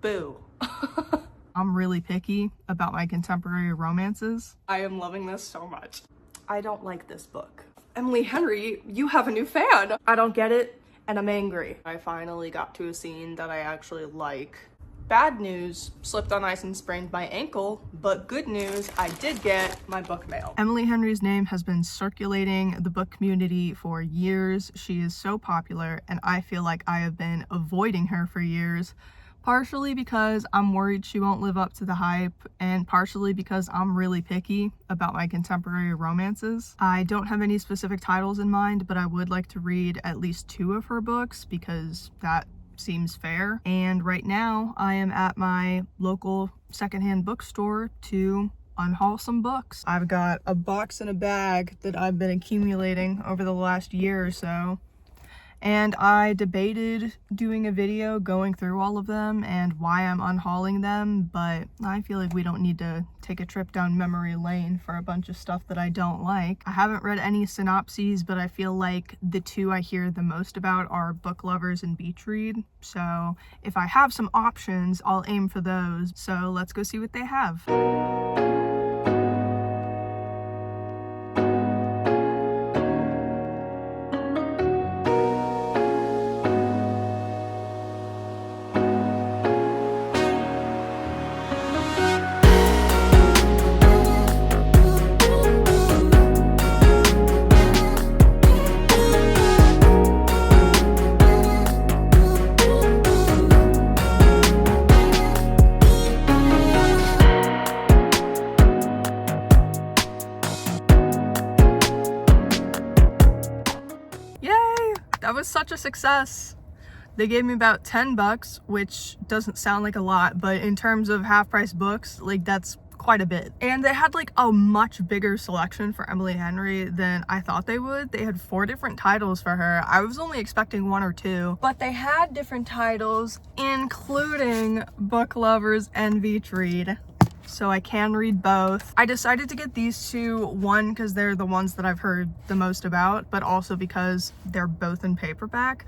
Boo. I'm really picky about my contemporary romances. I am loving this so much. I don't like this book. Emily Henry, you have a new fan. I don't get it, and I'm angry. I finally got to a scene that I actually like. Bad news, slipped on ice and sprained my ankle, but good news, I did get my book mail. Emily Henry's name has been circulating the book community for years. She is so popular, and I feel like I have been avoiding her for years, partially because I'm worried she won't live up to the hype, and partially because I'm really picky about my contemporary romances. I don't have any specific titles in mind, but I would like to read at least 2 of her books because that seems fair. And right now I am at my local secondhand bookstore to unhaul some books. I've got a box and a bag that I've been accumulating over the last year or so, and I debated doing a video going through all of them and why I'm unhauling them, but I feel like we don't need to take a trip down memory lane for a bunch of stuff that I don't like. I haven't read any synopses, but I feel like the 2 I hear the most about are Book Lovers and Beach Read. So if I have some options, I'll aim for those. So let's go see what they have. That was such a success. They gave me about $10, which doesn't sound like a lot, but in terms of half-price books, like that's quite a bit. And they had like a much bigger selection for Emily Henry than I thought they would. They had 4 different titles for her. I was only expecting 1 or 2, but they had different titles, including Book Lovers and Beach Read. So I can read both. I decided to get these 2, one because they're the ones that I've heard the most about, but also because they're both in paperback.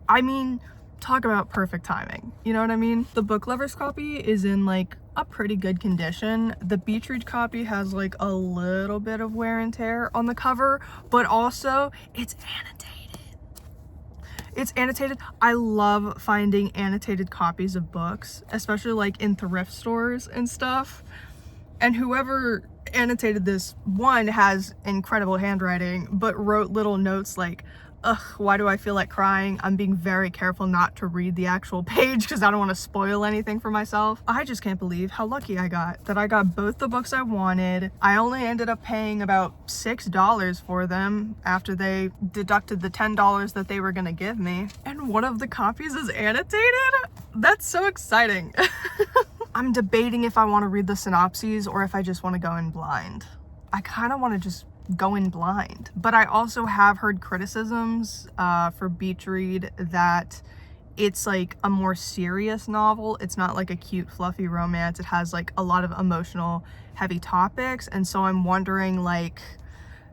I mean, talk about perfect timing. You know what I mean? The Book Lovers copy is in like a pretty good condition. The Beach Read copy has like a little bit of wear and tear on the cover, but also it's annotated. It's annotated. I love finding annotated copies of books, especially like in thrift stores and stuff. And whoever annotated this, one, has incredible handwriting, but wrote little notes like, ugh, why do I feel like crying? I'm being very careful not to read the actual page because I don't want to spoil anything for myself. I just can't believe how lucky I got that I got both the books I wanted. I only ended up paying about $6 for them after they deducted the $10 that they were gonna give me. And one of the copies is annotated? That's so exciting. I'm debating if I want to read the synopses or if I just want to go in blind. I kind of want to just go in blind, but I also have heard criticisms for Beach Read that it's like a more serious novel. It's not like a cute fluffy romance. It has like a lot of emotional heavy topics, and so I'm wondering, like,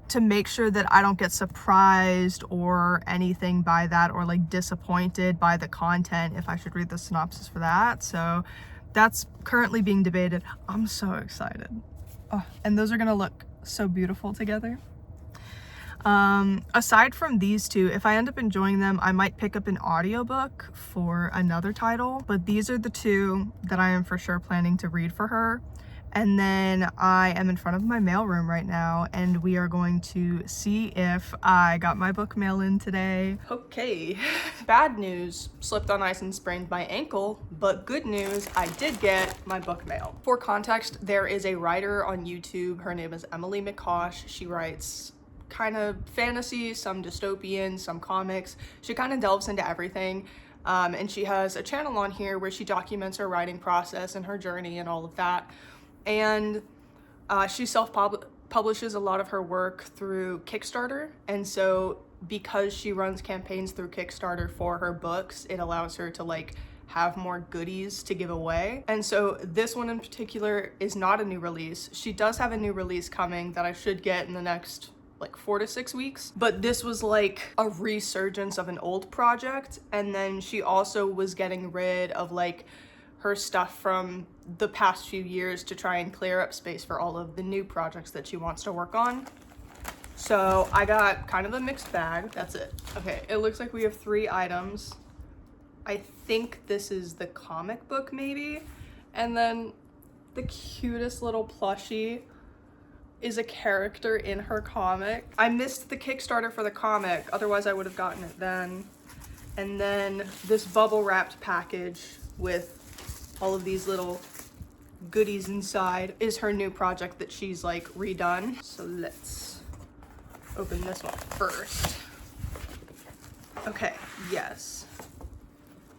to make sure that I don't get surprised or anything by that, or like disappointed by the content, if I should read the synopsis for that. So that's currently being debated. I'm so excited. Oh, and those are gonna look so beautiful together. Aside from these 2, if I end up enjoying them, I might pick up an audiobook for another title, but these are the 2 that I am for sure planning to read for her. And then I am in front of my mailroom right now, and we are going to see if I got my book mail in today. Okay, bad news, slipped on ice and sprained my ankle, but good news, I did get my book mail. For context, there is a writer on YouTube, her name is Emily McCosh. She writes kind of fantasy, some dystopian, some comics. She kind of delves into everything. And she has a channel on here where she documents her writing process and her journey and all of that. And she self-publishes a lot of her work through Kickstarter, and so because she runs campaigns through Kickstarter for her books, it allows her to like have more goodies to give away. And so this one in particular is not a new release. She does have a new release coming that I should get in the next like 4 to 6 weeks, but this was like a resurgence of an old project. And then she also was getting rid of like her stuff from the past few years to try and clear up space for all of the new projects that she wants to work on. So I got kind of a mixed bag. That's it. Okay, it looks like we have 3 items. I think this is the comic book maybe. And then the cutest little plushie is a character in her comic. I missed the Kickstarter for the comic, otherwise I would have gotten it then. And then this bubble wrapped package with all of these little goodies inside is her new project that she's like redone. So let's open this one first. Okay, yes.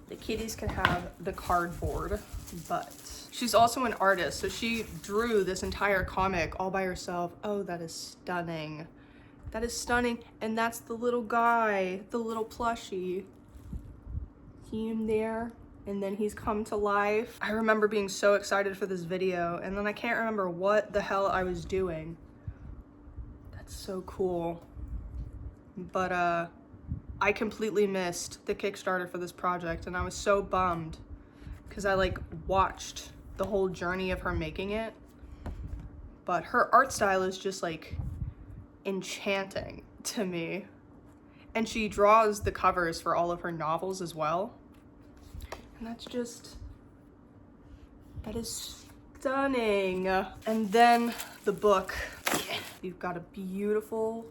The kitties can have the cardboard, but she's also an artist, so she drew this entire comic all by herself. Oh, that is stunning. That is stunning. And that's the little guy, the little plushie. See him there? And then he's come to life. I remember being so excited for this video, and then I can't remember what the hell I was doing. That's so cool. But I completely missed the Kickstarter for this project, and I was so bummed because I like watched the whole journey of her making it. But her art style is just like enchanting to me. And she draws the covers for all of her novels as well. And that's just, that is stunning. And then the book, you've got a beautiful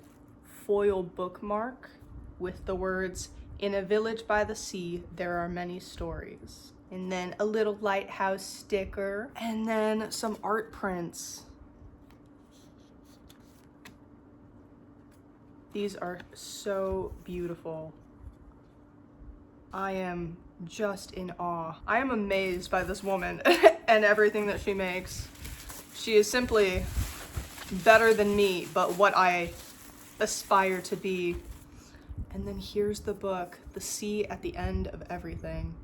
foil bookmark with the words, "In a village by the sea, there are many stories." And then a little lighthouse sticker, and then some art prints. These are so beautiful. I am just in awe. I am amazed by this woman and everything that she makes. She is simply better than me, but what I aspire to be. And then here's the book, The Sea at the End of Everything.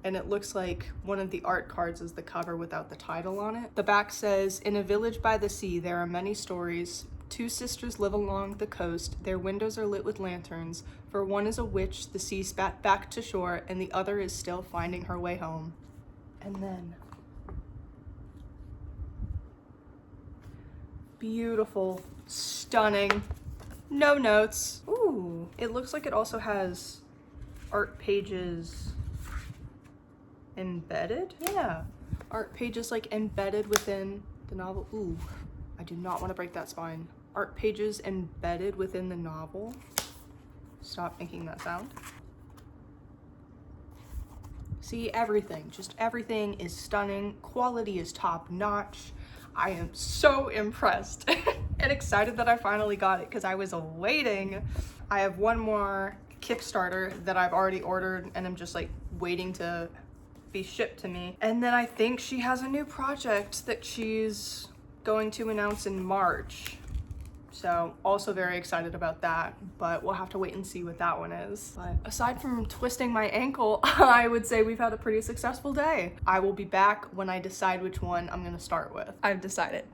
And it looks like one of the art cards is the cover without the title on it. The back says, "In a village by the sea, there are many stories. 2 sisters live along the coast. Their windows are lit with lanterns. For one is a witch the sea spat back to shore, and the other is still finding her way home." And then, beautiful, stunning, no notes. Ooh, it looks like it also has art pages embedded? Yeah, art pages like embedded within the novel. Ooh, I do not want to break that spine. Art pages embedded within the novel. Stop making that sound. See, everything, just everything is stunning. Quality is top notch. I am so impressed and excited that I finally got it because I was waiting. I have one more Kickstarter that I've already ordered and I'm just like waiting to be shipped to me. And then I think she has a new project that she's going to announce in March. So also very excited about that, but we'll have to wait and see what that one is. But aside from twisting my ankle, I would say we've had a pretty successful day. I will be back when I decide which one I'm gonna start with. I've decided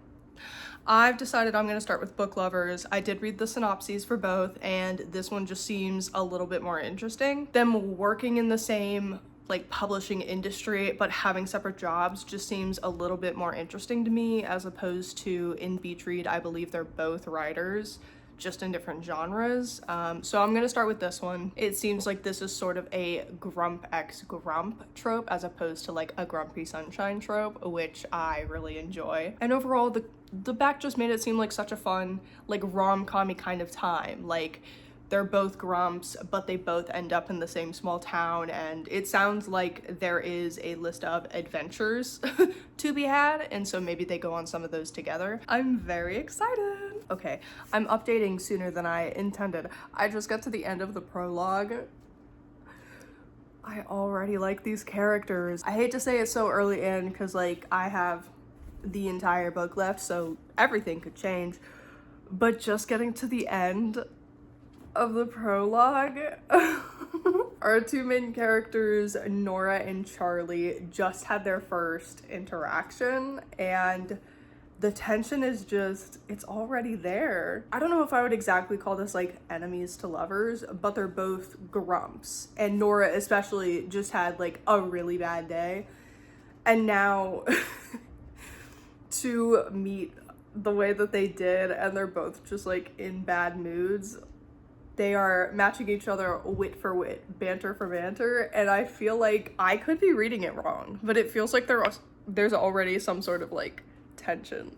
I'm gonna start with Book Lovers. I did read the synopses for both, and this one just seems a little bit more interesting. Them working in the same like publishing industry but having separate jobs just seems a little bit more interesting to me, as opposed to in Beach Read, I believe they're both writers, just in different genres. So I'm gonna start with this one. It seems like this is sort of a grump x grump trope as opposed to like a grumpy sunshine trope, which I really enjoy. And overall, the back just made it seem like such a fun, like rom-com-y kind of time. Like, they're both grumps, but they both end up in the same small town, and it sounds like there is a list of adventures to be had, and so maybe they go on some of those together. I'm very excited. Okay, I'm updating sooner than I intended. I just got to the end of the prologue. I already like these characters. I hate to say it so early in, because like I have the entire book left, so everything could change, but just getting to the end of the prologue, our 2 main characters, Nora and Charlie, just had their first interaction, and the tension is just, it's already there. I don't know if I would exactly call this like enemies to lovers, but they're both grumps, and Nora especially just had like a really bad day. And now to meet the way that they did, and they're both just like in bad moods. They are matching each other wit for wit, banter for banter, and I feel like I could be reading it wrong, but it feels like there's already some sort of like tension.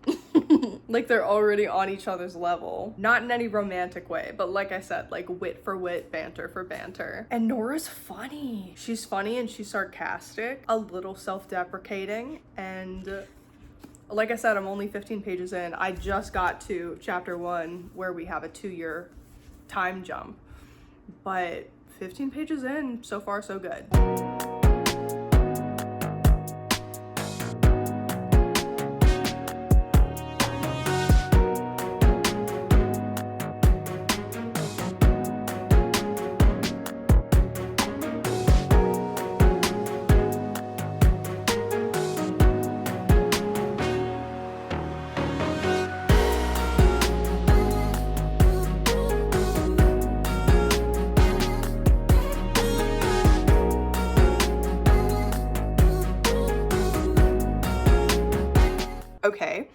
Like they're already on each other's level. Not in any romantic way, but like I said, like wit for wit, banter for banter. And Nora's funny. She's funny and she's sarcastic, a little self-deprecating, and like I said, I'm only 15 pages in. I just got to chapter 1 where we have a 2-year time jump, but 15 pages in, so far so good. Okay,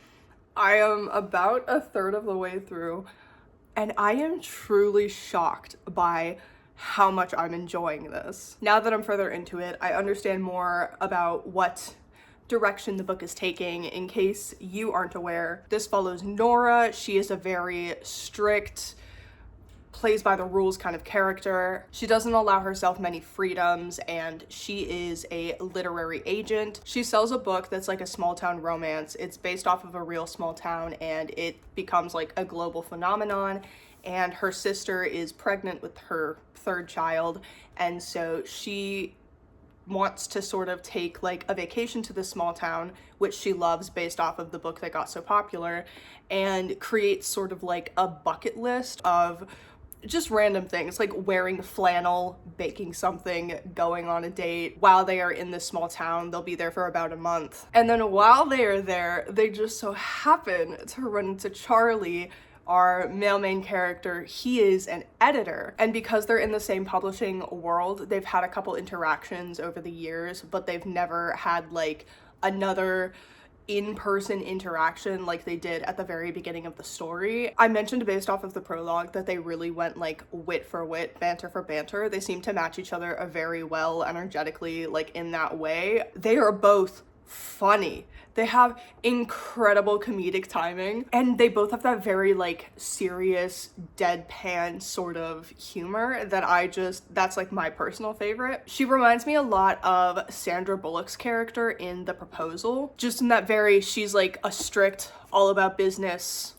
I am about a third of the way through, and I am truly shocked by how much I'm enjoying this. Now that I'm further into it, I understand more about what direction the book is taking. In case you aren't aware, this follows Nora. She is a very strict, plays by the rules kind of character. She doesn't allow herself many freedoms, and she is a literary agent. She sells a book that's like a small town romance. It's based off of a real small town, and it becomes like a global phenomenon, and her sister is pregnant with her 3rd child, and so she wants to sort of take like a vacation to this small town, which she loves based off of the book that got so popular, and creates sort of like a bucket list of just random things like wearing flannel, baking something, going on a date. While they are in this small town, they'll be there for about a month. And then while they are there, they just so happen to run into Charlie, our male main character. He is an editor, and because they're in the same publishing world, they've had a couple interactions over the years, but they've never had like another in-person interaction like they did at the very beginning of the story. I mentioned based off of the prologue that they really went like wit for wit, banter for banter. They seem to match each other very well energetically, like in that way. They are both funny. They have incredible comedic timing, and they both have that very like serious, deadpan sort of humor that that's like my personal favorite. She reminds me a lot of Sandra Bullock's character in The Proposal, just in that she's like a strict, all about business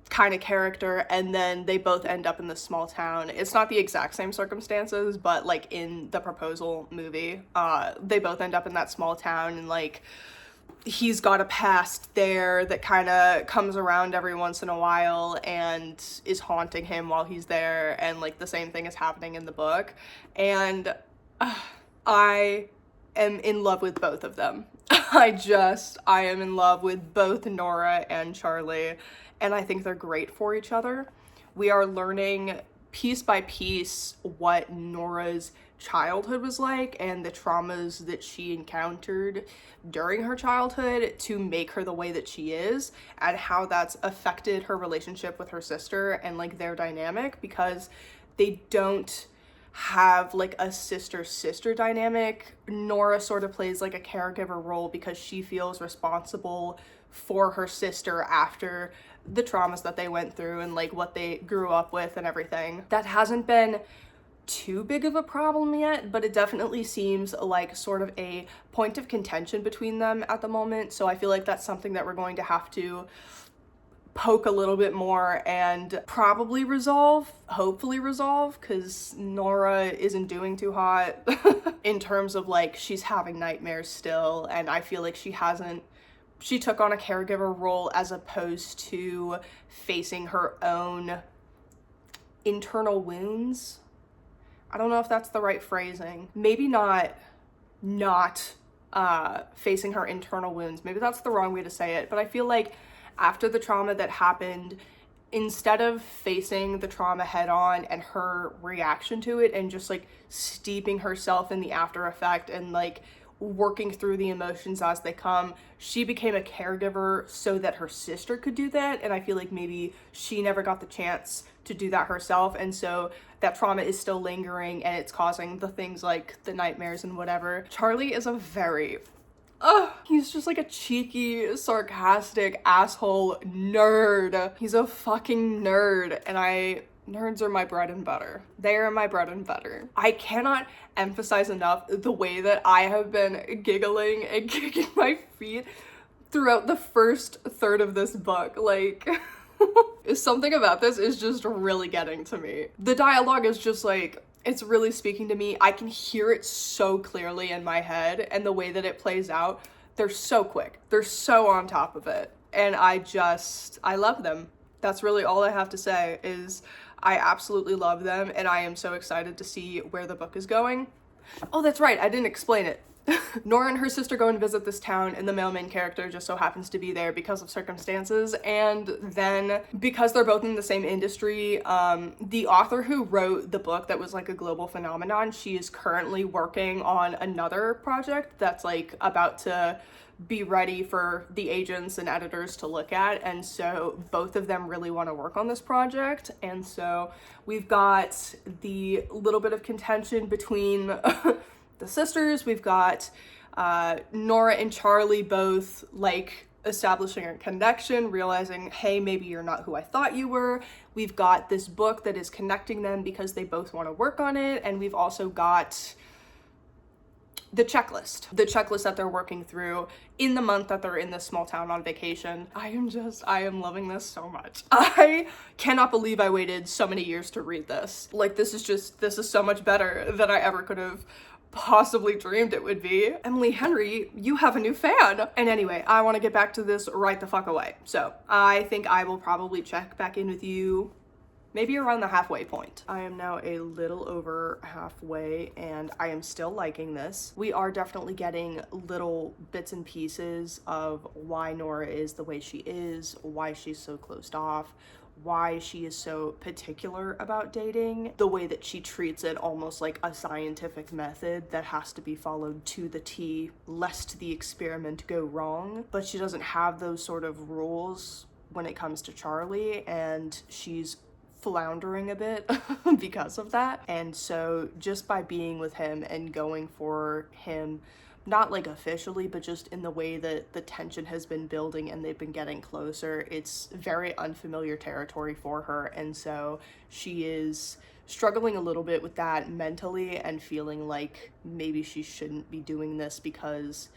kind of character, and then they both end up in this small town. It's not the exact same circumstances, but like in The Proposal movie, they both end up in that small town, and like he's got a past there that kind of comes around every once in a while and is haunting him while he's there, and like the same thing is happening in the book, and I am in love with both of them. I am in love with both Nora and Charlie, and I think they're great for each other. We are learning piece by piece what Nora's childhood was like and the traumas that she encountered during her childhood to make her the way that she is, and how that's affected her relationship with her sister and like their dynamic, because they don't have like a sister dynamic. Nora sort of plays like a caregiver role because she feels responsible for her sister after the traumas that they went through and like what they grew up with and everything. That hasn't been too big of a problem yet, but it definitely seems like sort of a point of contention between them at the moment. So I feel like that's something that we're going to have to poke a little bit more and probably hopefully resolve, because Nora isn't doing too hot in terms of like she's having nightmares still, and I feel like she took on a caregiver role as opposed to facing her own internal wounds. I don't know if that's the right phrasing. Maybe not facing her internal wounds. Maybe that's the wrong way to say it. But I feel like after the trauma that happened, instead of facing the trauma head on and her reaction to it and just like steeping herself in the after effect and like working through the emotions as they come. She became a caregiver so that her sister could do that, and I feel like maybe she never got the chance to do that herself, and so that trauma is still lingering and it's causing the things like the nightmares and whatever. Charlie is a very he's just like a cheeky, sarcastic asshole nerd. He's a fucking nerd, and nerds are my bread and butter. They are my bread and butter. I cannot emphasize enough the way that I have been giggling and kicking my feet throughout the first third of this book. Like, something about this is just really getting to me. The dialogue is just like, it's really speaking to me. I can hear it so clearly in my head, and the way that it plays out, they're so quick. They're so on top of it. And I love them. That's really all I have to say is I absolutely love them, and I am so excited to see where the book is going. Oh, that's right, I didn't explain it. Nora and her sister go and visit this town, and the male main character just so happens to be there because of circumstances. And then because they're both in the same industry, the author who wrote the book that was like a global phenomenon, she is currently working on another project that's like about to be ready for the agents and editors to look at, and so both of them really want to work on this project. And so we've got the little bit of contention between the sisters. We've got Nora and Charlie both like establishing a connection, realizing, hey, maybe you're not who I thought you were. We've got this book that is connecting them because they both want to work on it, and we've also got the checklist that they're working through in the month that they're in this small town on vacation. I am loving this so much. I cannot believe I waited so many years to read this. Like, this is so much better than I ever could have possibly dreamed it would be. Emily Henry, you have a new fan. And anyway, I want to get back to this right the fuck away. So I think I will probably check back in with you maybe around the halfway point. I am now a little over halfway, and I am still liking this. We are definitely getting little bits and pieces of why Nora is the way she is, why she's so closed off, why she is so particular about dating, the way that she treats it almost like a scientific method that has to be followed to the T, lest the experiment go wrong. But she doesn't have those sort of rules when it comes to Charlie, and she's floundering a bit because of that. And so just by being with him and going for him, not like officially, but just in the way that the tension has been building and they've been getting closer, it's very unfamiliar territory for her. And so she is struggling a little bit with that mentally and feeling like maybe she shouldn't be doing this because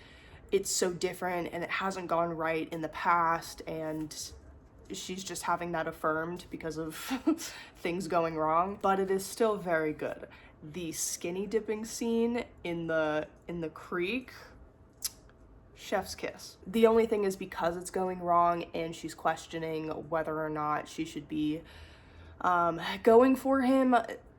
it's so different and it hasn't gone right in the past, and she's just having that affirmed because of things going wrong. But it is still very good. The skinny dipping scene in the creek, chef's kiss. The only thing is, because it's going wrong and she's questioning whether or not she should be going for him,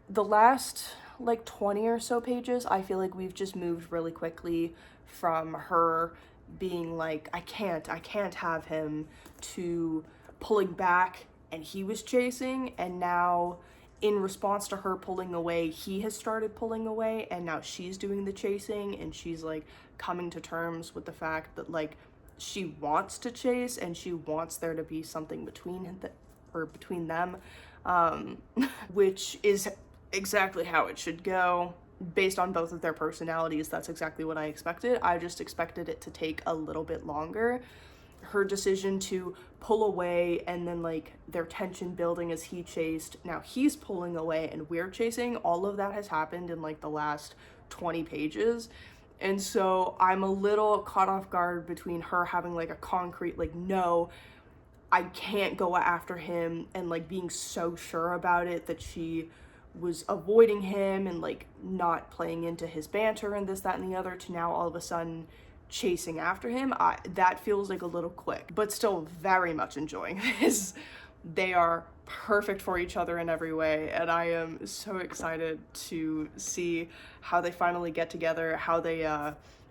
the last like 20 or so pages, I feel like we've just moved really quickly from her being like, I can't have him, to pulling back and he was chasing, and now in response to her pulling away, he has started pulling away, and now she's doing the chasing, and she's like coming to terms with the fact that like she wants to chase and she wants there to be something between them, which is exactly how it should go. Based on both of their personalities, that's exactly what I expected. I just expected it to take a little bit longer. Her decision to pull away, and then like their tension building as he chased, now he's pulling away and we're chasing, all of that has happened in like the last 20 pages. And so I'm a little caught off guard between her having like a concrete like, no, I can't go after him, and like being so sure about it that she was avoiding him and like not playing into his banter and this, that, and the other, to now all of a sudden chasing after him. That feels like a little quick, but still very much enjoying this. They are perfect for each other in every way, and I am so excited to see how they finally get together, how they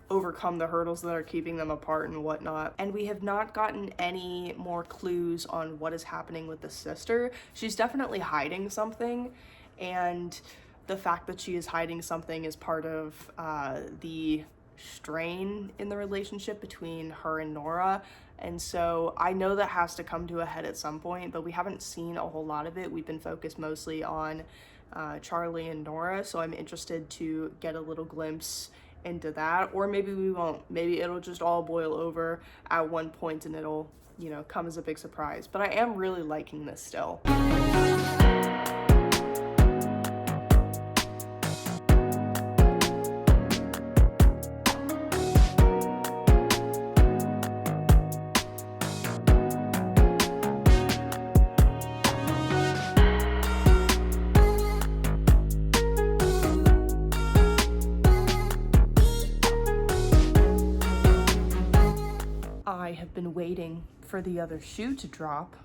overcome the hurdles that are keeping them apart and whatnot. And we have not gotten any more clues on what is happening with the sister. She's definitely hiding something, and the fact that she is hiding something is part of the strain in the relationship between her and Nora. And so I know that has to come to a head at some point, but we haven't seen a whole lot of it. We've been focused mostly on Charlie and Nora, so I'm interested to get a little glimpse into that. Or maybe we won't. Maybe it'll just all boil over at one point and it'll, you know, come as a big surprise. But I am really liking this still. I have been waiting for the other shoe to drop,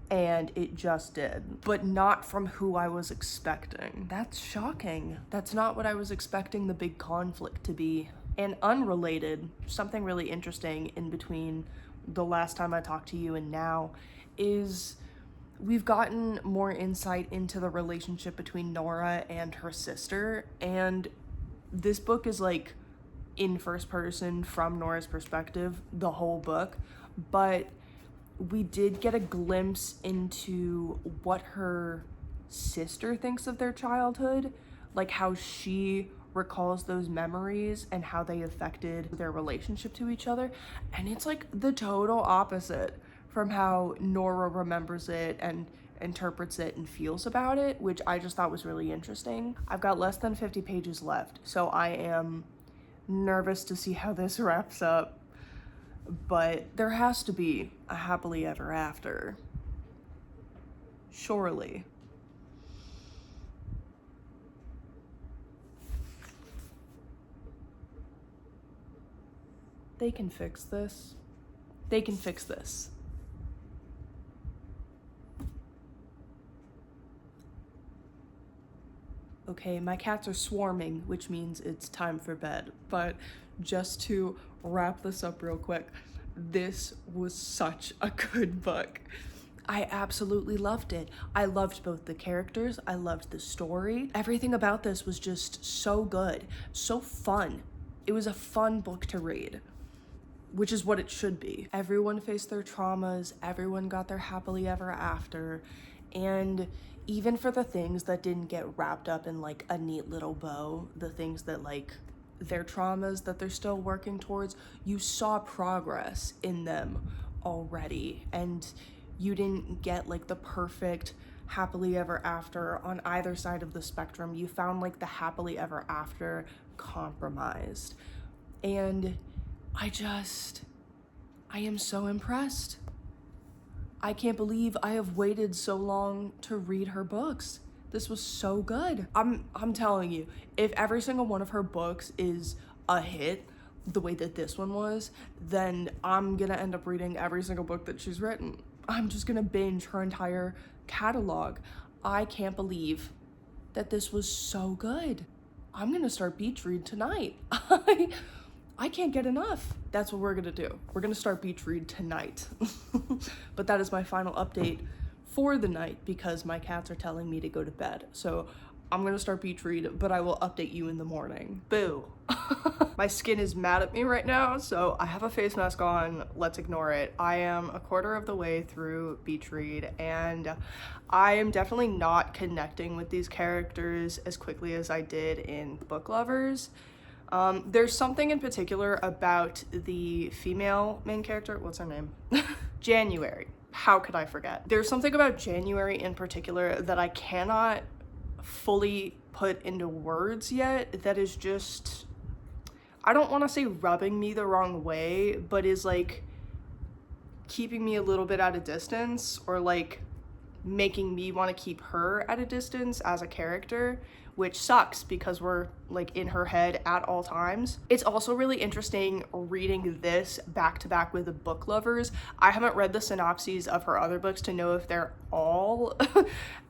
and it just did, but not from who I was expecting. That's shocking. That's not what I was expecting the big conflict to be. And unrelated, something really interesting in between the last time I talked to you and now is we've gotten more insight into the relationship between Nora and her sister, and this book is like in first person from Nora's perspective, the whole book, but we did get a glimpse into what her sister thinks of their childhood, like how she recalls those memories and how they affected their relationship to each other. And it's like the total opposite from how Nora remembers it and interprets it and feels about it, which I just thought was really interesting. I've got less than 50 pages left, so I am nervous to see how this wraps up, but there has to be a happily ever after. Surely. They can fix this. They can fix this. Okay, my cats are swarming, which means it's time for bed. But just to wrap this up real quick, this was such a good book. I absolutely loved it. I loved both the characters, I loved the story. Everything about this was just so good, so fun. It was a fun book to read, which is what it should be. Everyone faced their traumas, everyone got their happily ever after, and even for the things that didn't get wrapped up in like a neat little bow, the things that like their traumas that they're still working towards, you saw progress in them already, and you didn't get like the perfect happily ever after on either side of the spectrum. You found like the happily ever after compromised, and I am so impressed. I can't believe I have waited so long to read her books. This was so good. I'm telling you, if every single one of her books is a hit the way that this one was, then I'm gonna end up reading every single book that she's written. I'm just gonna binge her entire catalog. I can't believe that this was so good. I'm gonna start Beach Read tonight. I can't get enough. That's what we're gonna do. We're gonna start Beach Read tonight. But that is my final update for the night because my cats are telling me to go to bed. So I'm gonna start Beach Read, but I will update you in the morning. Boo. My skin is mad at me right now, so I have a face mask on. Let's ignore it. I am a quarter of the way through Beach Read, and I am definitely not connecting with these characters as quickly as I did in Book Lovers. There's something in particular about the female main character. What's her name? January. How could I forget? There's something about January in particular that I cannot fully put into words yet that is just, I don't want to say rubbing me the wrong way, but is like keeping me a little bit at a distance, or like making me want to keep her at a distance as a character, which sucks because we're like in her head at all times. It's also really interesting reading this back to back with the Book Lovers. I haven't read the synopses of her other books to know if they're all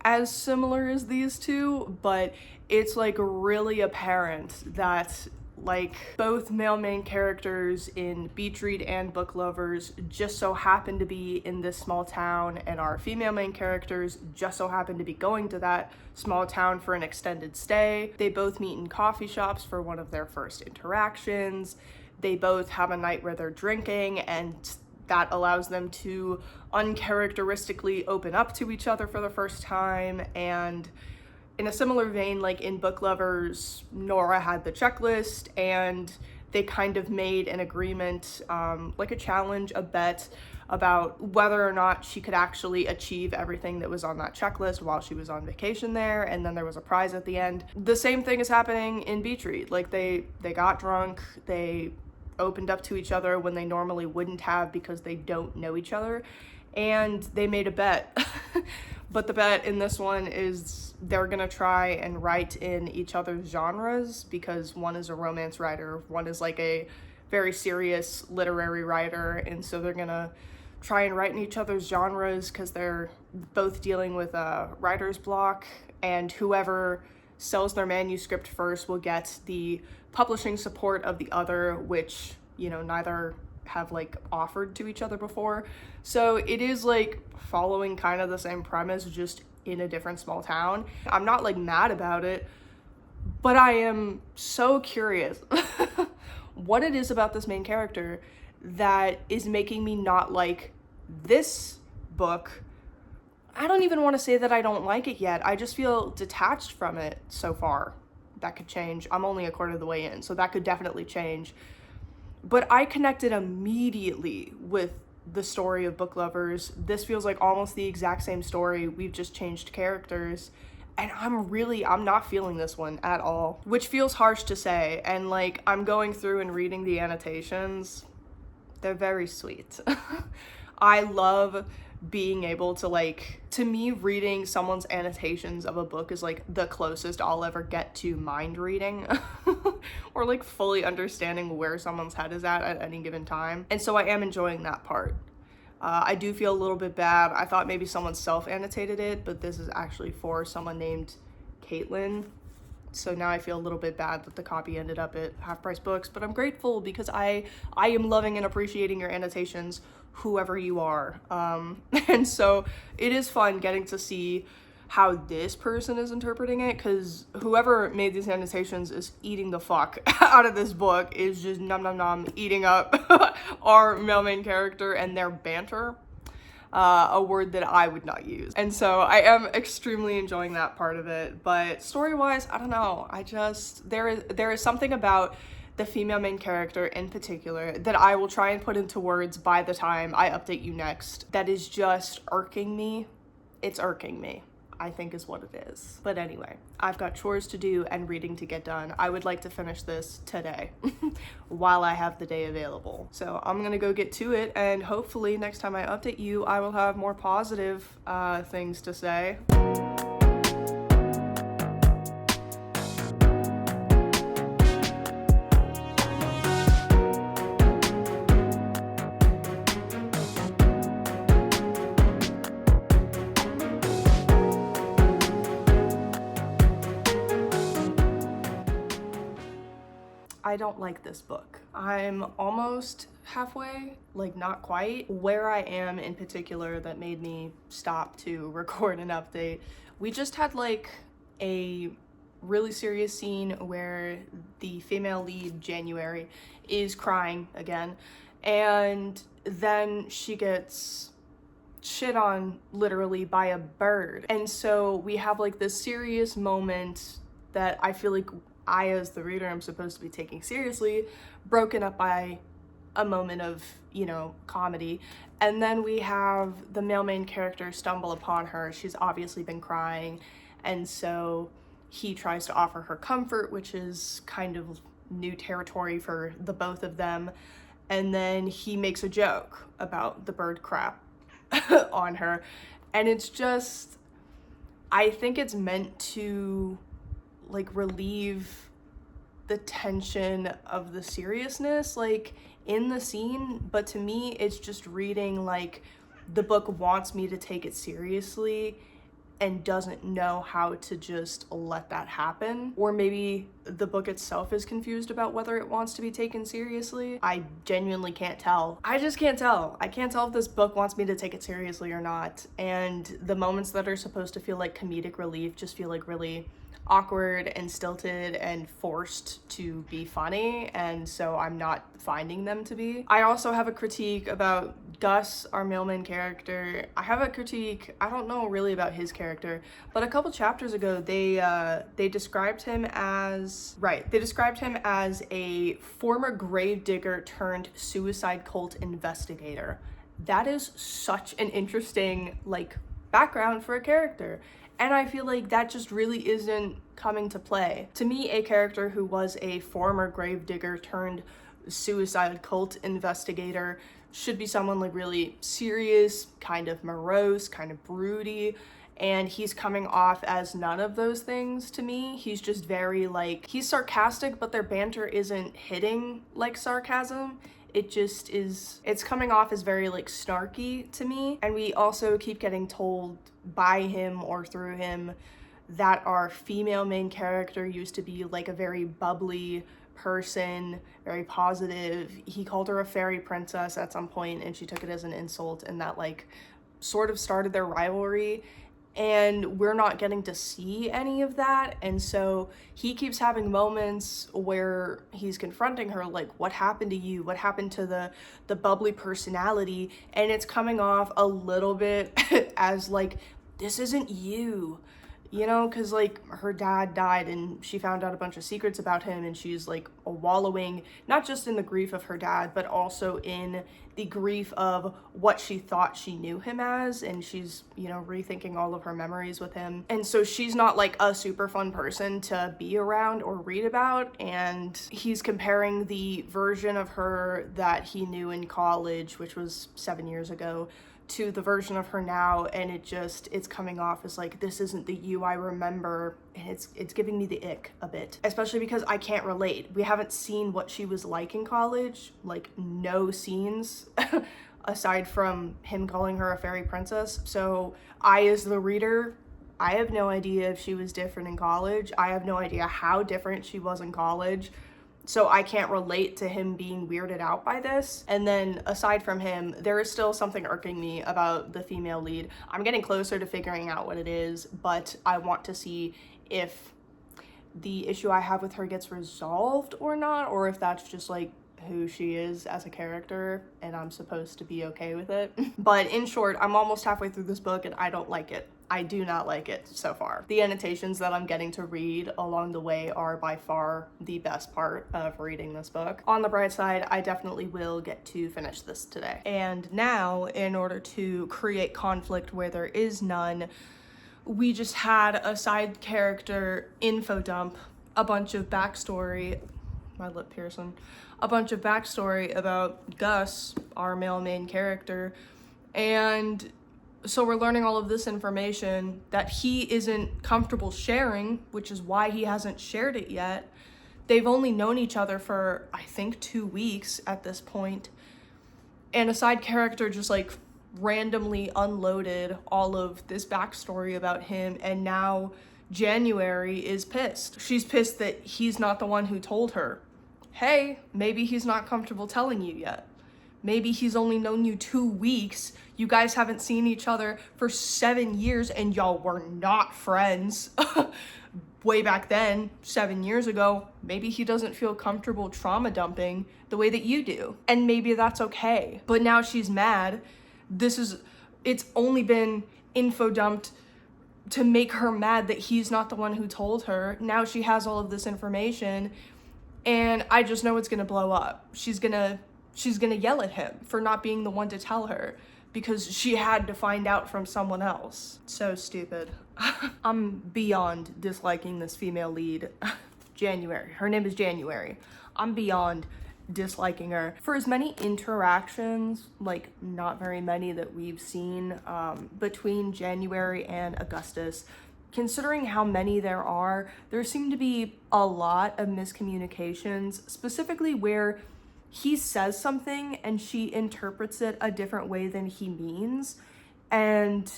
as similar as these two, but it's like really apparent that Like, both male main characters in Beach Read and Book Lovers just so happen to be in this small town, and our female main characters just so happen to be going to that small town for an extended stay. They both meet in coffee shops for one of their first interactions. They both have a night where they're drinking, and that allows them to uncharacteristically open up to each other for the first time. And in a similar vein, like in Book Lovers, Nora had the checklist, and they kind of made an agreement, like a challenge, a bet about whether or not she could actually achieve everything that was on that checklist while she was on vacation there, and then there was a prize at the end. The same thing is happening in Beach Read. Like, they got drunk, they opened up to each other when they normally wouldn't have because they don't know each other, and they made a bet. But the bet in this one is they're gonna try and write in each other's genres, because one is a romance writer, one is like a very serious literary writer, and so they're gonna try and write in each other's genres because they're both dealing with a writer's block, and whoever sells their manuscript first will get the publishing support of the other, which, you know, neither have like offered to each other before. So it is like following kind of the same premise, just in a different small town. I'm not like mad about it, but I am so curious what it is about this main character that is making me not like this book. I don't even want to say that I don't like it yet. I just feel detached from it so far. That could change. I'm only a quarter of the way in, so that could definitely change. But I connected immediately with the story of Book Lovers. This feels like almost the exact same story. We've just changed characters. And I'm not feeling this one at all, which feels harsh to say. And like, I'm going through and reading the annotations. They're very sweet. I love being able to, like, to me, reading someone's annotations of a book is like the closest I'll ever get to mind reading or like fully understanding where someone's head is at any given time. And so I am enjoying that part. I do feel a little bit bad. I thought maybe someone self-annotated it, but this is actually for someone named Caitlin. So now I feel a little bit bad that the copy ended up at Half Price Books, but I'm grateful because I am loving and appreciating your annotations, whoever you are. And so it is fun getting to see how this person is interpreting it, because whoever made these annotations is eating the fuck out of this book, is just nom eating up our male main character and their banter. A word that I would not use. And so I am extremely enjoying that part of it. But story-wise, I don't know. There is something about the female main character in particular that I will try and put into words by the time I update you next that is just irking me. It's irking me, I think, is what it is. But anyway, I've got chores to do and reading to get done. I would like to finish this today while I have the day available. So I'm gonna go get to it, and hopefully next time I update you, I will have more positive things to say. I don't like this book. I'm almost halfway, like not quite. Where I am in particular that made me stop to record an update, we just had like a really serious scene where the female lead, January, is crying again, and then she gets shit on literally by a bird. And so we have like this serious moment that I feel like I, as the reader, am supposed to be taking seriously, broken up by a moment of, you know, comedy. And then we have the male main character stumble upon her. She's obviously been crying, and so he tries to offer her comfort, which is kind of new territory for the both of them. And then he makes a joke about the bird crap on her. And it's just, I think it's meant to like relieve the tension of the seriousness like in the scene, but to me it's just reading like the book wants me to take it seriously, and doesn't know how to just let that happen. Or maybe the book itself is confused about whether it wants to be taken seriously. I genuinely can't tell. I just can't tell. I can't tell if this book wants me to take it seriously or not. And the moments that are supposed to feel like comedic relief just feel like really awkward and stilted and forced to be funny, and so I'm not finding them to be. I also have a critique about Gus, our mailman character. I have a critique, I don't know really about his character, but a couple chapters ago they described him as a former gravedigger turned suicide cult investigator. That is such an interesting background for a character. And I feel like that just really isn't coming to play. To me, a character who was a former gravedigger turned suicide cult investigator should be someone really serious, kind of morose, kind of broody, and he's coming off as none of those things to me. He's just very he's sarcastic, but their banter isn't hitting like sarcasm. It just is, it's coming off as very snarky to me. And we also keep getting told by him or through him that our female main character used to be a very bubbly person, very positive. He called her a fairy princess at some point and she took it as an insult, and that sort of started their rivalry. And we're not getting to see any of that. And so he keeps having moments where he's confronting her, what happened to you? What happened to the bubbly personality? And it's coming off a little bit as this isn't you. Because her dad died and she found out a bunch of secrets about him, and she's wallowing not just in the grief of her dad, but also in the grief of what she thought she knew him as, and she's rethinking all of her memories with him. And so she's not a super fun person to be around or read about. And he's comparing the version of her that he knew in college, which was 7 years ago, to the version of her now, and it's coming off as this isn't the you I remember, and it's giving me the ick a bit, especially because I can't relate. We haven't seen what she was like in college, no scenes aside from him calling her a fairy princess. So I, as the reader, I have no idea if she was different in college. I have no idea how different she was in college. So I can't relate to him being weirded out by this. And then aside from him, there is still something irking me about the female lead. I'm getting closer to figuring out what it is, but I want to see if the issue I have with her gets resolved or not, or if that's just who she is as a character and I'm supposed to be okay with it. But in short, I'm almost halfway through this book and I don't like it. I do not like it so far. The annotations that I'm getting to read along the way are by far the best part of reading this book. On the bright side, I definitely will get to finish this today. And now, in order to create conflict where there is none, we just had a side character info dump, a bunch of backstory, my lip piercing, a bunch of backstory about Gus, our male main character, and so we're learning all of this information that he isn't comfortable sharing, which is why he hasn't shared it yet. They've only known each other for, I think, 2 weeks at this point. And a side character just randomly unloaded all of this backstory about him, and now January is pissed. She's pissed that he's not the one who told her. Hey, maybe he's not comfortable telling you yet. Maybe he's only known you 2 weeks. You guys haven't seen each other for 7 years and y'all were not friends way back then, 7 years ago. Maybe he doesn't feel comfortable trauma dumping the way that you do. And maybe that's okay. But now she's mad. It's only been info dumped to make her mad that he's not the one who told her. Now she has all of this information and I just know it's gonna blow up. She's gonna yell at him for not being the one to tell her because she had to find out from someone else. So stupid. I'm beyond disliking this female lead. January. Her name is January. I'm beyond disliking her. For as many interactions, not very many that we've seen between January and Augustus, considering how many there seem to be a lot of miscommunications, specifically where he says something and she interprets it a different way than he means. And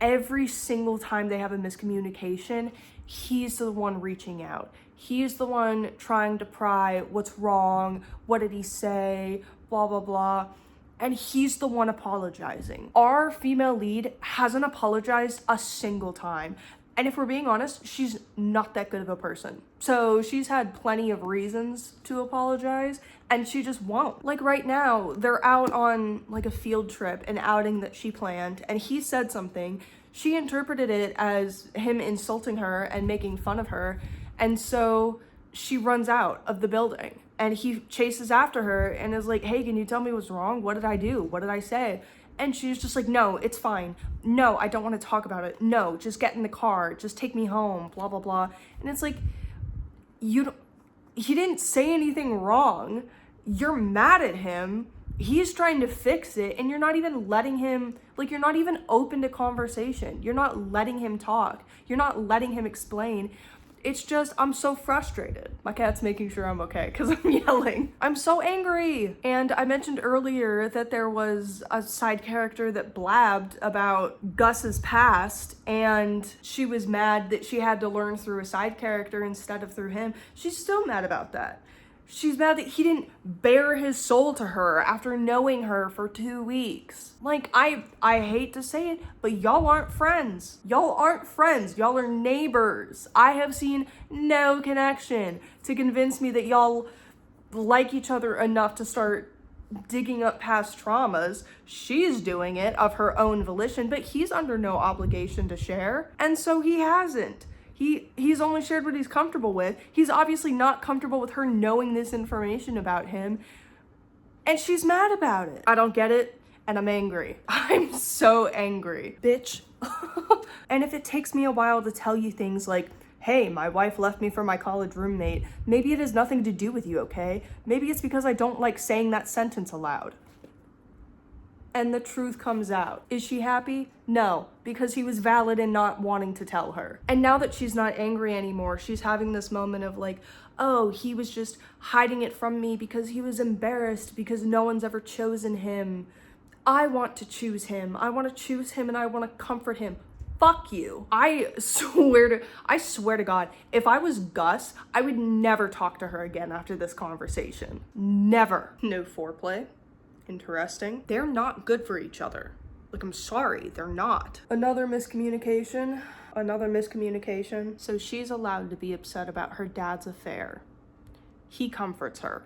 every single time they have a miscommunication, he's the one reaching out. He's the one trying to pry what's wrong, what did he say, blah, blah, blah. And he's the one apologizing. Our female lead hasn't apologized a single time. And if we're being honest, she's not that good of a person. So she's had plenty of reasons to apologize, and she just won't. Like right now, they're out on like a field trip, an outing that she planned, and he said something. She interpreted it as him insulting her and making fun of her. And so she runs out of the building, and he chases after her and is like, hey, can you tell me what's wrong? What did I do? What did I say? And she's just like, no, it's fine. No, I don't want to talk about it. No, just get in the car. Just take me home, blah, blah, blah. And it's like, he didn't say anything wrong. You're mad at him. He's trying to fix it, and you're not even letting him, like, you're not even open to conversation. You're not letting him talk. You're not letting him explain. It's just, I'm so frustrated. My cat's making sure I'm okay because I'm yelling. I'm so angry. And I mentioned earlier that there was a side character that blabbed about Gus's past, and she was mad that she had to learn through a side character instead of through him. She's still mad about that. She's mad that he didn't bare his soul to her after knowing her for 2 weeks. Like, I hate to say it, but y'all aren't friends. Y'all aren't friends. Y'all are neighbors. I have seen no connection to convince me that y'all like each other enough to start digging up past traumas. She's doing it of her own volition, but he's under no obligation to share, and so he hasn't. He's only shared what he's comfortable with. He's obviously not comfortable with her knowing this information about him, and she's mad about it. I don't get it, and I'm angry. I'm so angry. Bitch. And if it takes me a while to tell you things like, hey, my wife left me for my college roommate, maybe it has nothing to do with you, okay? Maybe it's because I don't like saying that sentence aloud. And the truth comes out. Is she happy? No, because he was valid in not wanting to tell her. And now that she's not angry anymore, she's having this moment of like, oh, he was just hiding it from me because he was embarrassed because no one's ever chosen him. I want to choose him. I want to choose him, and I want to comfort him. Fuck you. I swear to God, if I was Gus, I would never talk to her again after this conversation. Never. No foreplay. Interesting. They're not good for each other. Like, I'm sorry, they're not. Another miscommunication. So she's allowed to be upset about her dad's affair. He comforts her.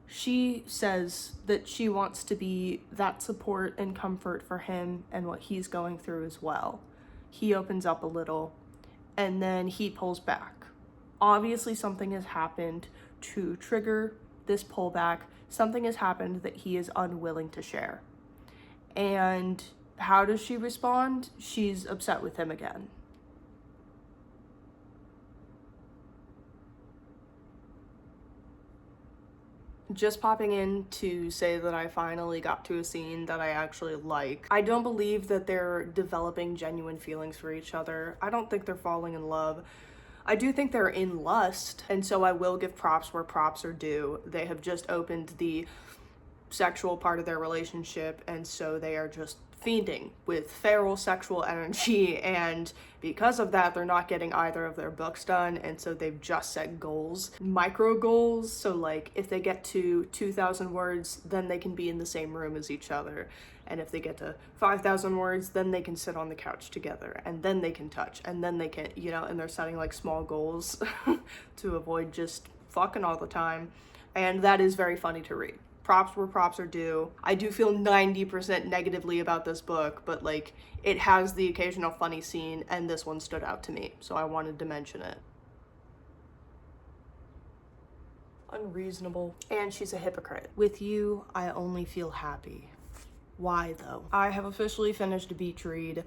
She says that she wants to be that support and comfort for him and what he's going through as well. He opens up a little, and then he pulls back. Obviously, something has happened to trigger this pullback. Something has happened that he is unwilling to share. And how does she respond? She's upset with him again. Just popping in to say that I finally got to a scene that I actually like. I don't believe that they're developing genuine feelings for each other. I don't think they're falling in love. I do think they're in lust, and so I will give props where props are due. They have just opened the sexual part of their relationship, and so they are just fiending with feral sexual energy, and because of that, they're not getting either of their books done, and so they've just set goals, micro goals. So like, if they get to 2,000 words, then they can be in the same room as each other. And if they get to 5,000 words, then they can sit on the couch together, and then they can touch, and then they can, you know, and they're setting like small goals to avoid just fucking all the time. And that is very funny to read. Props where props are due. I do feel 90% negatively about this book, but like, it has the occasional funny scene, and this one stood out to me, so I wanted to mention it. Unreasonable. And she's a hypocrite. With you, I only feel happy. Why though? I have officially finished a beach read.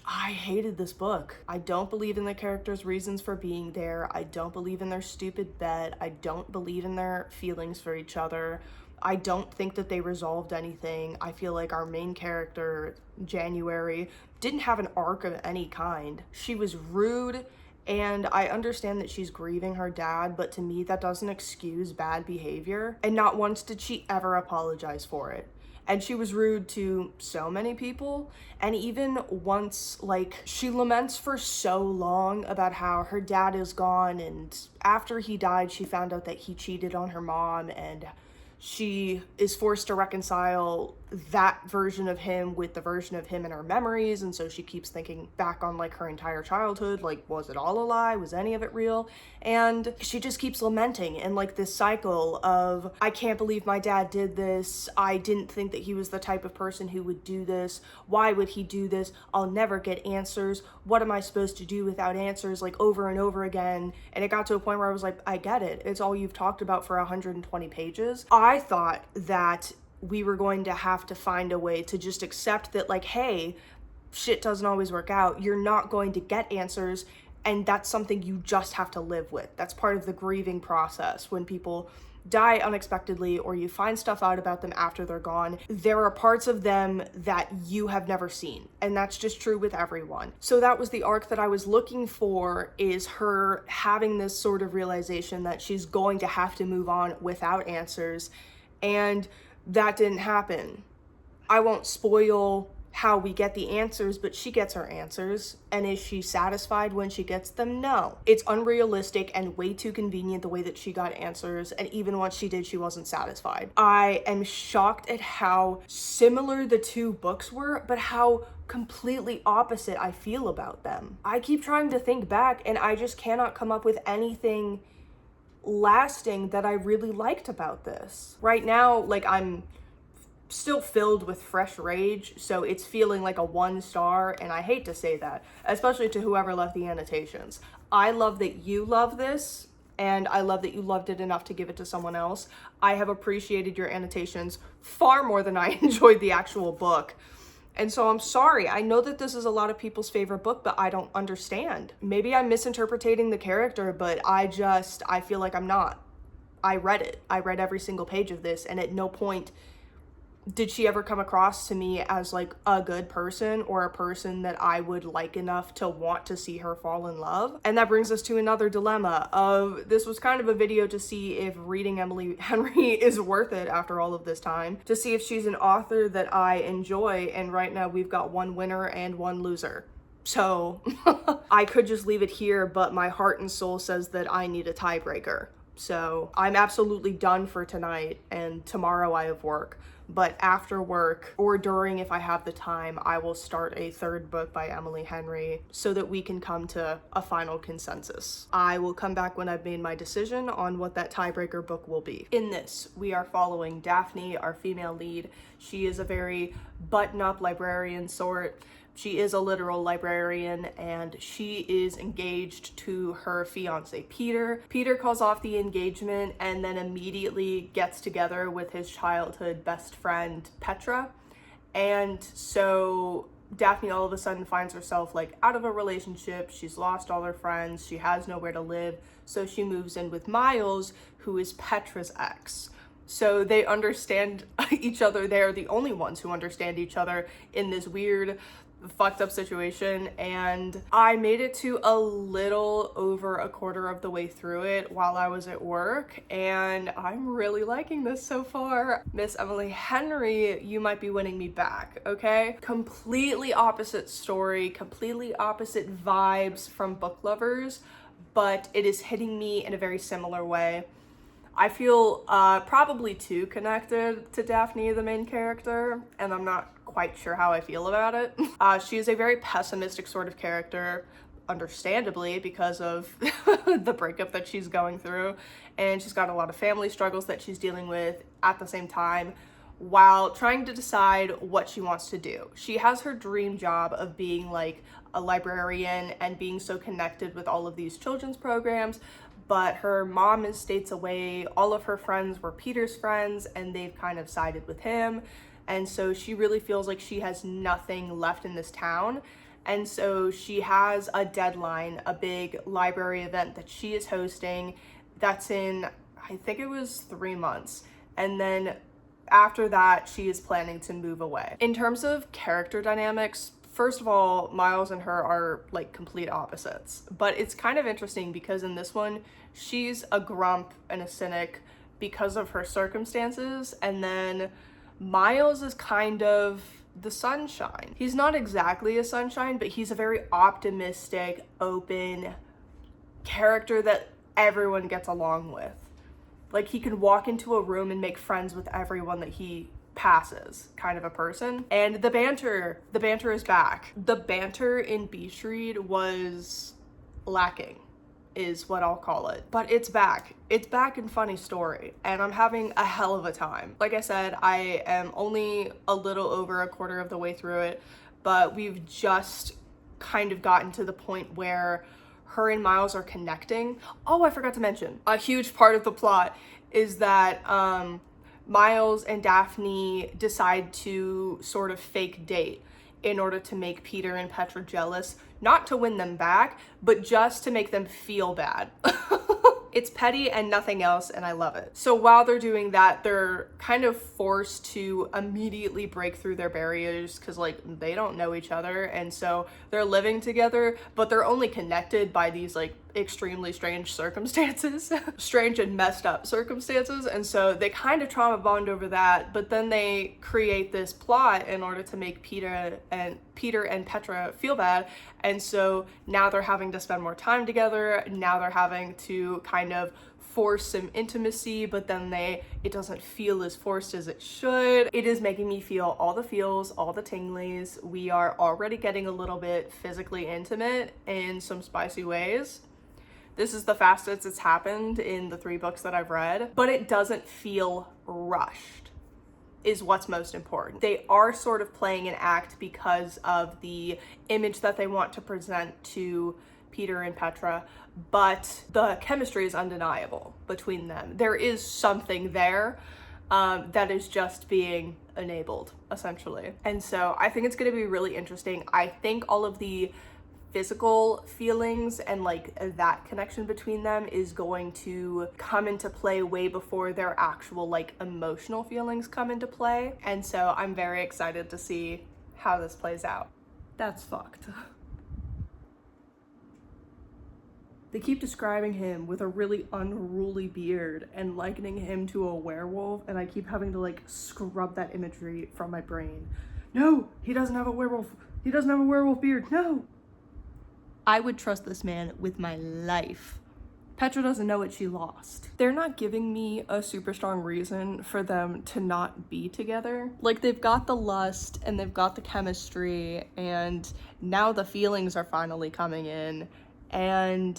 I hated this book. I don't believe in the characters' reasons for being there. I don't believe in their stupid bet. I don't believe in their feelings for each other. I don't think that they resolved anything. I feel like our main character, January, didn't have an arc of any kind. She was rude, and I understand that she's grieving her dad, but to me that doesn't excuse bad behavior. And not once did she ever apologize for it. And she was rude to so many people. And even once, like, she laments for so long about how her dad is gone, and after he died, she found out that he cheated on her mom, and she is forced to reconcile that version of him with the version of him in her memories, and so she keeps thinking back on like her entire childhood, like, was it all a lie, was any of it real? And she just keeps lamenting in like this cycle of, I can't believe my dad did this, I didn't think that he was the type of person who would do this, why would he do this, I'll never get answers, what am I supposed to do without answers, like over and over again. And it got to a point where I was like, I get it, it's all you've talked about for 120 pages. I thought that we were going to have to find a way to just accept that, like, hey, shit doesn't always work out. You're not going to get answers, and that's something you just have to live with. That's part of the grieving process. When people die unexpectedly or you find stuff out about them after they're gone, there are parts of them that you have never seen, and that's just true with everyone. So that was the arc that I was looking for, is her having this sort of realization that she's going to have to move on without answers, and that didn't happen. I won't spoil how we get the answers, but she gets her answers. And is she satisfied when she gets them? No. It's unrealistic and way too convenient the way that she got answers, and even once she did, she wasn't satisfied. I am shocked at how similar the two books were, but how completely opposite I feel about them. I keep trying to think back, and I just cannot come up with anything lasting that I really liked about this. Right now, like, I'm still filled with fresh rage, so it's feeling like a 1 star, and I hate to say that, especially to whoever left the annotations. I love that you love this, and I love that you loved it enough to give it to someone else. I have appreciated your annotations far more than I enjoyed the actual book. And so I'm sorry, I know that this is a lot of people's favorite book, but I don't understand. Maybe I'm misinterpreting the character, but I feel like I'm not. I read it. I read every single page of this, and at no point did she ever come across to me as like a good person or a person that I would like enough to want to see her fall in love. And that brings us to another dilemma of, this was kind of a video to see if reading Emily Henry is worth it after all of this time, to see if she's an author that I enjoy, and right now we've got one winner and one loser. So I could just leave it here, but my heart and soul says that I need a tiebreaker. So I'm absolutely done for tonight, and tomorrow I have work. But after work, or during if I have the time, I will start a third book by Emily Henry so that we can come to a final consensus. I will come back when I've made my decision on what that tiebreaker book will be. In this, we are following Daphne, our female lead. She is a very button-up librarian sort. She is a literal librarian, and she is engaged to her fiance, Peter. Peter calls off the engagement and then immediately gets together with his childhood best friend, Petra. And so Daphne all of a sudden finds herself like out of a relationship. She's lost all her friends. She has nowhere to live. So she moves in with Miles, who is Petra's ex. So they understand each other. They're the only ones who understand each other in this weird, fucked up situation. And I made it to a little over a quarter of the way through it while I was at work, and I'm really liking this so far. Miss Emily Henry, you might be winning me back, okay? Completely opposite story, completely opposite vibes from book lovers, but it is hitting me in a very similar way. I feel probably too connected to Daphne, the main character, and I'm not quite sure how I feel about it. She is a very pessimistic sort of character, understandably, because of the breakup that she's going through, and she's got a lot of family struggles that she's dealing with at the same time, while trying to decide what she wants to do. She has her dream job of being like a librarian and being so connected with all of these children's programs, but her mom is states away. All of her friends were Peter's friends, and they've kind of sided with him. And so she really feels like she has nothing left in this town. And so she has a deadline, a big library event that she is hosting that's in, I think it was 3 months. And then after that, she is planning to move away. In terms of character dynamics, first of all, Miles and her are like complete opposites. But it's kind of interesting because in this one, she's a grump and a cynic because of her circumstances. And then Miles is kind of the sunshine. He's not exactly a sunshine, but he's a very optimistic, open character that everyone gets along with. Like, he can walk into a room and make friends with everyone that he passes, kind of a person. And the banter is back. The banter in Beach Read was lacking, is what I'll call it. But it's back. It's back in Funny Story, and I'm having a hell of a time. Like I said, I am only a little over a quarter of the way through it, but we've just kind of gotten to the point where her and Miles are connecting. Oh, I forgot to mention, a huge part of the plot is that Miles and Daphne decide to sort of fake date in order to make Peter and Petra jealous, not to win them back, but just to make them feel bad. It's petty and nothing else, and I love it. So while they're doing that, they're kind of forced to immediately break through their barriers because, like, they don't know each other, and so they're living together, but they're only connected by these, like, extremely strange circumstances. Strange and messed up circumstances, and so they kind of trauma bond over that, but then they create this plot in order to make Peter and Petra feel bad, and so now they're having to spend more time together. Now they're having to kind of force some intimacy, but then it doesn't feel as forced as it should. It is making me feel all the feels, all the tinglies. We are already getting a little bit physically intimate in some spicy ways. This is the fastest it's happened in the 3 books that I've read, but it doesn't feel rushed, is what's most important. They are sort of playing an act because of the image that they want to present to Peter and Petra, but the chemistry is undeniable between them. There is something there that is just being enabled, essentially. And so I think it's going to be really interesting. I think all of the physical feelings and like that connection between them is going to come into play way before their actual like emotional feelings come into play. And so I'm very excited to see how this plays out. That's fucked. They keep describing him with a really unruly beard and likening him to a werewolf, and I keep having to like scrub that imagery from my brain. No, he doesn't have a werewolf. He doesn't have a werewolf beard. No. I would trust this man with my life. Petra doesn't know what she lost. They're not giving me a super strong reason for them to not be together. Like, they've got the lust and they've got the chemistry, and now the feelings are finally coming in, and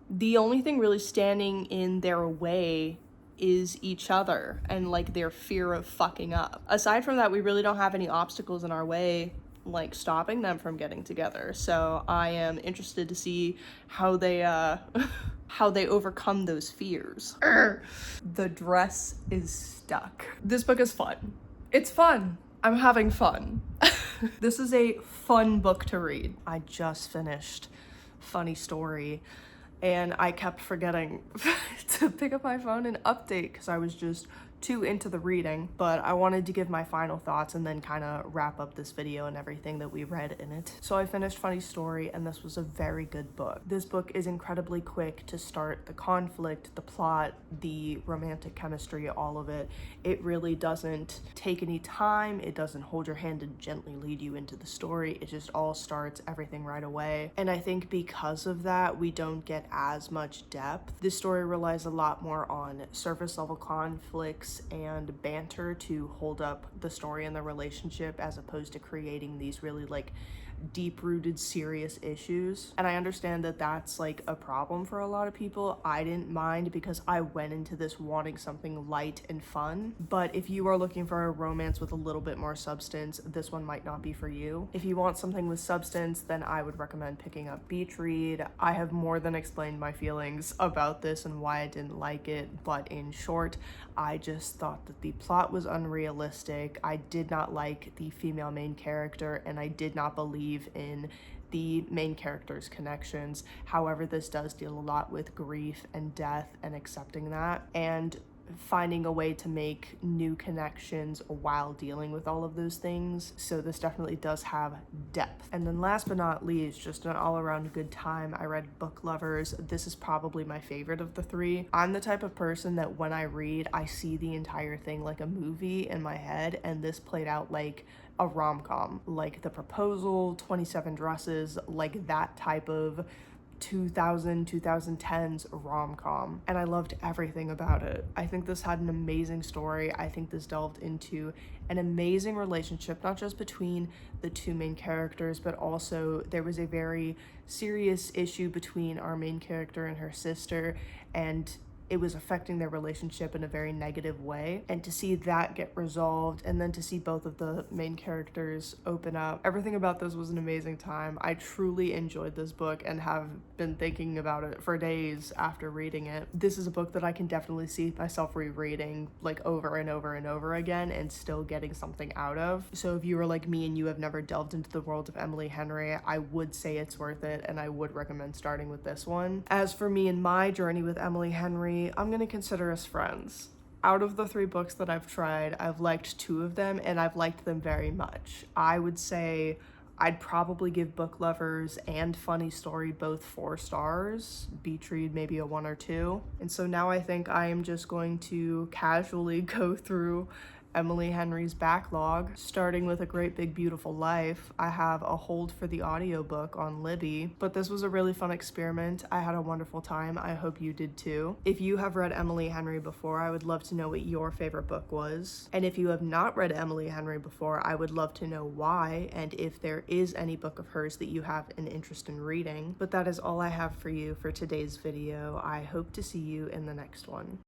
the only thing really standing in their way is each other and like their fear of fucking up. Aside from that, we really don't have any obstacles in our way like stopping them from getting together. So I am interested to see how they overcome those fears. The dress is stuck. This book is fun. It's fun. I'm having fun. This is a fun book to read. I just finished Funny Story, and I kept forgetting to pick up my phone and update because I was just too into the reading, but I wanted to give my final thoughts and then kind of wrap up this video and everything that we read in it. So I finished Funny Story, and this was a very good book. This book is incredibly quick to start the conflict, the plot, the romantic chemistry, all of it. It really doesn't take any time. It doesn't hold your hand and gently lead you into the story. It just all starts everything right away. And I think because of that, we don't get as much depth. This story relies a lot more on surface level conflicts and banter to hold up the story and the relationship, as opposed to creating these really like deep-rooted serious issues. And I understand that that's like a problem for a lot of people. I didn't mind because I went into this wanting something light and fun, but if you are looking for a romance with a little bit more substance, this one might not be for you. If you want something with substance, then I would recommend picking up Beach Read. I have more than explained my feelings about this and why I didn't like it, but in short, I just thought that the plot was unrealistic. I did not like the female main character, and I did not believe in the main character's connections. However, this does deal a lot with grief and death and accepting that. And finding a way to make new connections while dealing with all of those things. So this definitely does have depth. And then last but not least, just an all-around good time, I read Book Lovers. This is probably my favorite of the three. I'm the type of person that when I read, I see the entire thing like a movie in my head, and this played out like a rom-com, like The Proposal, 27 Dresses, like that type of 2010s rom-com, and I loved everything about it. I think this had an amazing story. I think this delved into an amazing relationship, not just between the two main characters, but also there was a very serious issue between our main character and her sister, and it was affecting their relationship in a very negative way. And to see that get resolved, and then to see both of the main characters open up, everything about this was an amazing time. I truly enjoyed this book and have been thinking about it for days after reading it. This is a book that I can definitely see myself rereading like over and over and over again and still getting something out of. So if you are like me and you have never delved into the world of Emily Henry, I would say it's worth it, and I would recommend starting with this one. As for me and my journey with Emily Henry, I'm gonna consider us friends. Out of the 3 books that I've tried, I've liked 2 of them, and I've liked them very much. I would say I'd probably give Book Lovers and Funny Story both 4 stars. Beach Read maybe a 1 or 2. And so now I think I am just going to casually go through Emily Henry's backlog, starting with A Great Big Beautiful Life. I have a hold for the audiobook on Libby, but this was a really fun experiment. I had a wonderful time. I hope you did too. If you have read Emily Henry before, I would love to know what your favorite book was. And if you have not read Emily Henry before, I would love to know why, and if there is any book of hers that you have an interest in reading. But that is all I have for you for today's video. I hope to see you in the next one.